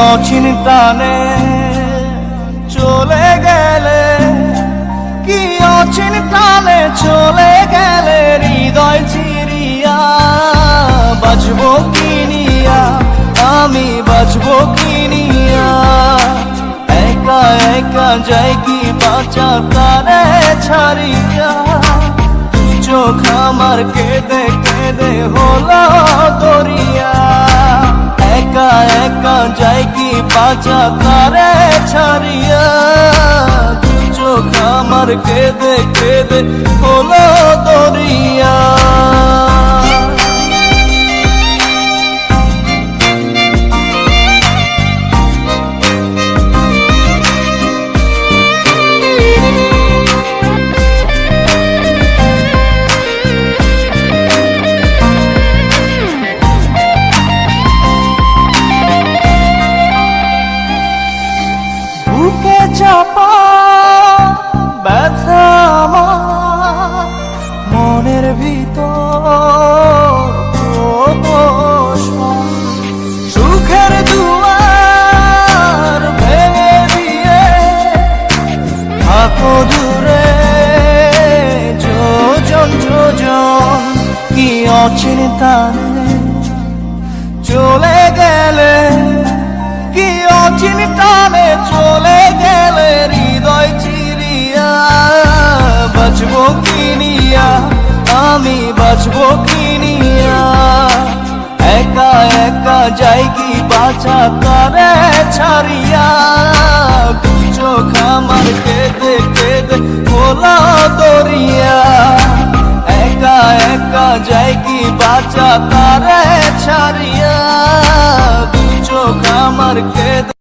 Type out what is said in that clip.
অচিন টানে চলে গেলে, কি অচিন টানে চলে গেলে হৃদয় চিরিয়া, বাঁচবো কি নিয়া, আমি বাঁচবো কি নিয়া, একা একা যাই কি বাঁচা তারে ছাড়িয়া, চোখ আমার কেঁদে কেঁদে হলো দরিয়া, একা একা যাই কি বাঁচা তারে ছাড়িয়া, চোখ আমার কেঁদে কেঁদে হলো দরিয়া। বুকে চাপা ব্যথা আমার মনের ভিতর, সুখের দুয়ার ভেঙে দিয়ে থাকো দূরে যোজন যোজন, কি অচিন টানে চলে গেলে, কি অচিন টানে চলে গেলে হৃদয় চিরিয়া, বাঁচবো কি নিয়া, আমি বাঁচবো কি নিয়া, একা একা যাই কি বাঁচা তারে ছাড়িয়া, চোখ আমার কেঁদে কেঁদে হলো দরিয়া, একা একা যাই কি বাঁচা তারে ছাড়িয়া, চোখ আমার কেঁদে